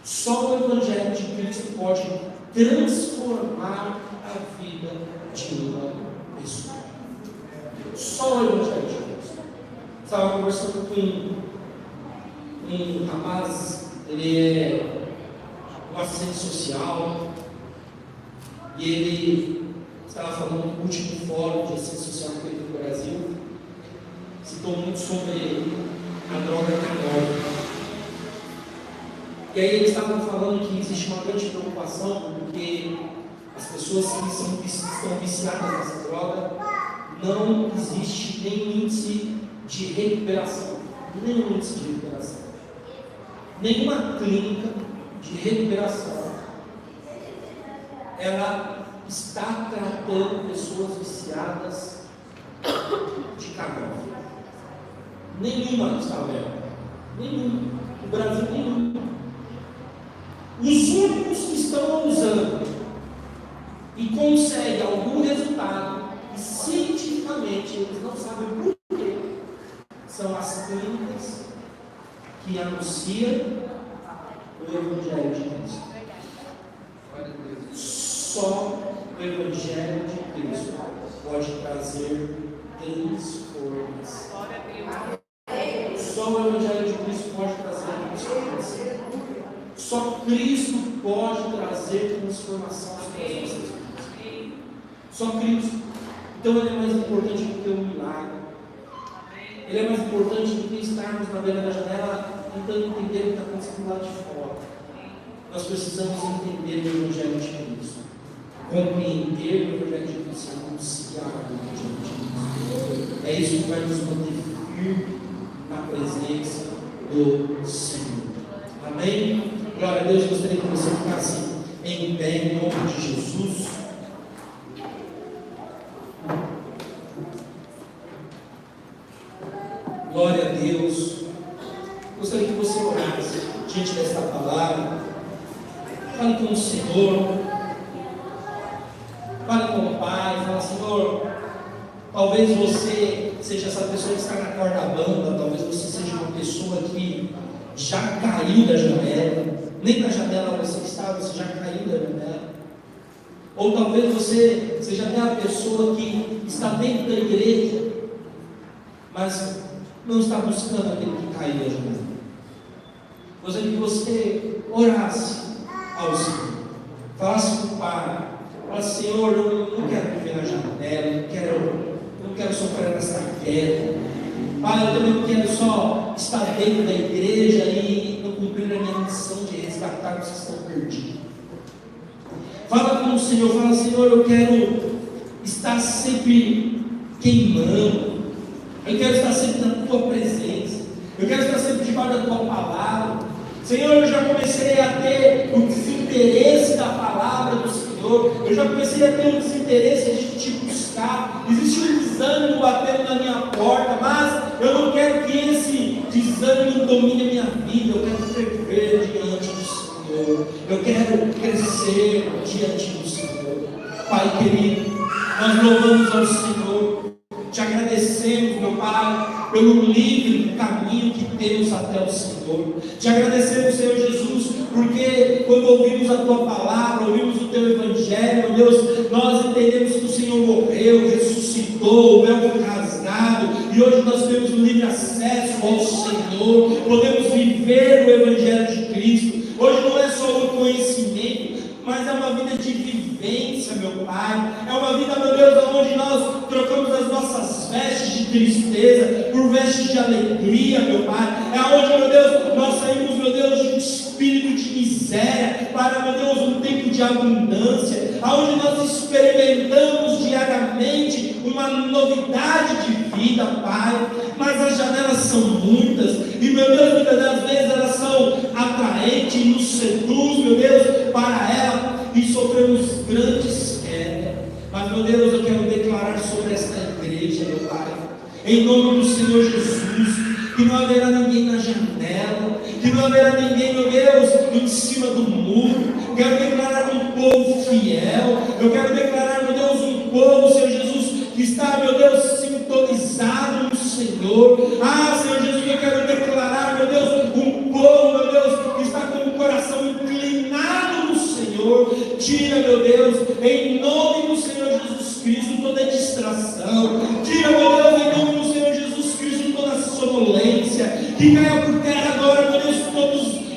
Só o Evangelho de Cristo pode transformar a vida de uma pessoa. Só o Evangelho de Cristo. Estava conversando com um rapaz, ele é um assistente social, e ele estava falando no último fórum de assistência social que teve no Brasil, citou muito sobre a droga canóbica. E aí eles estavam falando que existe uma grande preocupação, porque as pessoas que estão viciadas nessa droga, não existe nenhum índice de recuperação. Nenhum índice de recuperação. Nenhuma clínica de recuperação ela está tratando pessoas viciadas de cannabis. Nenhuma está vendo. Nenhuma. No Brasil, nenhuma. Os únicos que estão usando e conseguem algum resultado, e cientificamente eles não sabem por quê, são as clínicas que anunciam o Evangelho de Cristo. Só o Evangelho de Cristo pode trazer transformação. Só o Evangelho de Cristo pode trazer transformação. Só Cristo pode trazer transformação às nossas vidas. Só Cristo. Então Ele é mais importante do que um milagre. Ele é mais importante do que estarmos na beira da janela tentando entender o que está acontecendo lá de fora. Nós precisamos entender o Evangelho de Cristo. Compreender o Evangelho de Cristo e anunciar o Evangelho de Cristo. É isso que vai nos manter firmes na presença do Senhor. Amém? Glória a Deus. Gostaria que você ficasse em pé em nome de Jesus. Glória a Deus. Gostaria que você orasse diante desta palavra. Fale com o Senhor. Fale com o Pai. Fala, Senhor, talvez você seja essa pessoa que está na corda bamba. Talvez você seja uma pessoa que já caiu da janela. Nem na janela você estava, você já caiu da janela. Ou talvez você seja aquela pessoa que está dentro da igreja, mas não está buscando aquele que caiu da janela. Gostaria que você orasse ao Senhor, falasse com o Pai, falasse, Senhor, eu não quero viver na janela, eu não quero sofrer nessa queda. Pai, eu também não quero só estar dentro da igreja e não cumprir a minha missão de resgatar os que estão perdidos. Fala com o Senhor, fala: Senhor, eu quero estar sempre queimando, eu quero estar sempre na tua presença, eu quero estar sempre debaixo da tua palavra. Senhor, eu já comecei a ter o desinteresse da palavra do Senhor, eu já comecei a ter o desinteresse de te buscar. Existe um desânimo batendo na minha porta, mas eu não quero que esse desânimo domine a minha vida. Eu quero ferver diante do Senhor, eu quero crescer diante do Senhor. Pai querido, nós louvamos ao Senhor, te agradecemos, meu Pai, pelo livre caminho que temos até o Senhor. Te agradecemos, Senhor Jesus, porque quando ouvimos a tua palavra, ouvimos o teu evangelho, meu Deus, nós entendemos que o Senhor morreu, ressuscitou, o véu foi rasgado, e hoje nós temos o livre acesso ao Senhor, podemos viver o evangelho de Cristo. Hoje não é só o conhecimento, mas é uma vida de vivência, meu Pai. É uma vida, meu Deus, onde nós trocamos as nossas vestes de tristeza por vestes de alegria, meu Pai. É onde, meu Deus, nós saímos, meu Deus, de um espírito de miséria para, meu Deus, um tempo de abundância, aonde nós experimentamos diariamente uma novidade de vida, Pai. Mas as janelas são muitas, e, meu Deus, muitas das vezes elas são atraentes, nos seduz, meu Deus, para ela, e sofremos grandes quedas. Mas, meu Deus, eu quero declarar sobre esta igreja, meu Pai, em nome do Senhor Jesus, que não haverá ninguém na janela, que não haverá ninguém, meu Deus, em cima do muro. Quero declarar um povo fiel, eu quero declarar, meu Deus, um povo, Senhor Jesus, que está, meu Deus, sintonizado no Senhor. Ah, Senhor Jesus, eu quero declarar, meu Deus, um povo, meu Deus, que está com o coração inclinado no Senhor. Tira, meu Deus, em nome do Senhor Jesus Cristo, toda distração. Tira, meu Deus, em nome do Senhor Jesus Cristo, toda sonolência. Que caia por terra agora, meu Deus,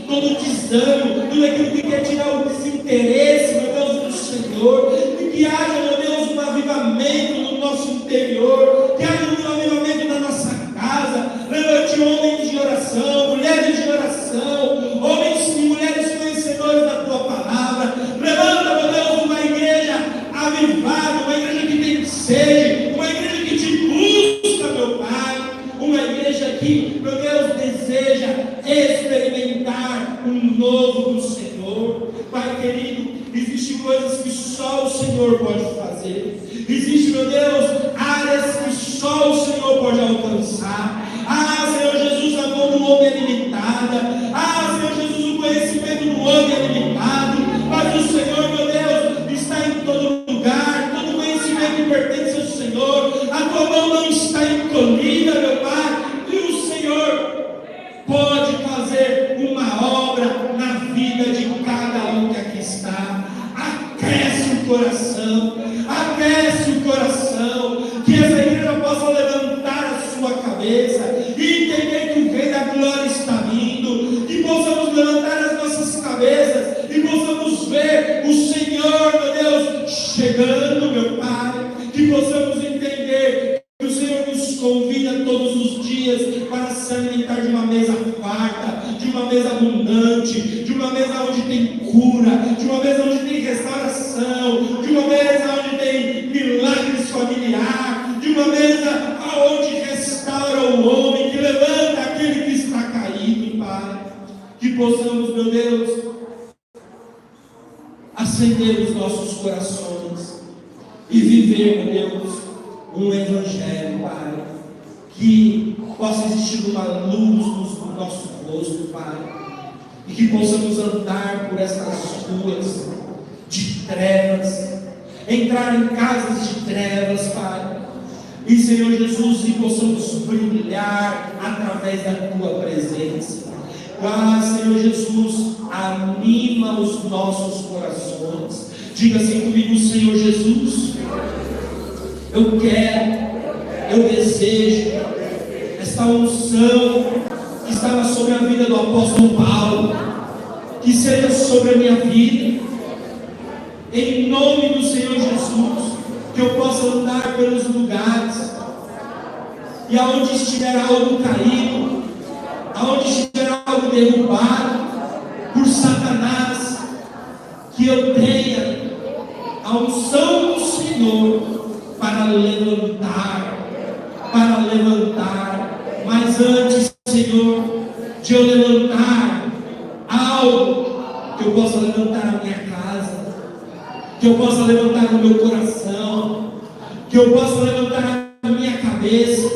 todo desânimo, tudo aquilo que quer tirar o desinteresse, meu Deus, do Senhor. E que haja, meu Deus, um avivamento no nosso interior, que haja um avivamento na nossa casa. Levante homens de oração, mulheres de oração, homens e mulheres conhecedores da tua palavra. Levanta, meu Deus, uma igreja avivada, uma igreja que tem sede, uma igreja que te busca, meu Pai, uma igreja que, meu Deus, deseja experimentar um novo do Senhor. Pai querido, existem coisas que só o Senhor pode fazer. Existe, meu Deus, áreas que só o Senhor pode alcançar. Ah, Senhor Jesus, a mão do homem é limitada. Ah, Senhor Jesus, o conhecimento do homem é limitado. Mas o Senhor, meu Deus, está em todo lugar. Todo conhecimento pertence ao Senhor. A tua mão não está encolhida, meu Pai. E o Senhor pode fazer uma obra na vida de cada um que aqui está. Aquece o coração, aquece o coração, que essa igreja possa levantar a sua cabeça e entender que o Rei da Glória está vindo, que possamos levantar as nossas cabeças e possamos ver o Senhor, meu Deus, chegando, meu Pai, que possamos entender que o Senhor nos convida todos os dias para se alimentar de uma mesa farta, de uma mesa abundante, de uma mesa onde tem cura, de uma mesa onde tem restauração, de uma mesa onde tem milagres familiares, de uma mesa onde restaura o homem, que levanta aquele que está caído, Pai. Que possamos, meu Deus, acender os nossos corações e viver, meu Deus, um evangelho, Pai, que possa existir uma luz no nosso rosto, Pai, e que possamos andar por estas ruas de trevas, entrar em casas de trevas, Pai, e, Senhor Jesus, e possamos brilhar através da tua presença. Ah, Senhor Jesus, anima os nossos corações. Diga assim comigo: Senhor Jesus, eu quero, eu desejo esta unção que estava sobre a vida do apóstolo Paulo, que seja sobre a minha vida, em nome do Senhor Jesus. que eu possa andar pelos lugares, e aonde estiver algo caído, aonde estiver algo derrubado por Satanás, que eu tenha a unção do Senhor para levantar, mas antes, Senhor, de eu levantar algo, que eu possa levantar a minha casa, que eu possa levantar o meu coração, que eu possa levantar a minha cabeça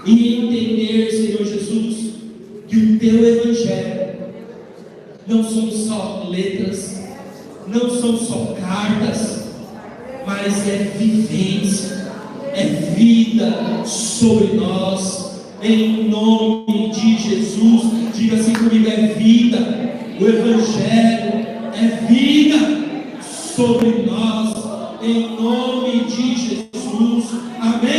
e entender, Senhor Jesus, que o teu evangelho não são só letras, não são só cartas, mas é vivência, é vida sobre nós, em nome de Jesus. Diga assim comigo: é vida, o evangelho é vida sobre nós, em nome de Jesus.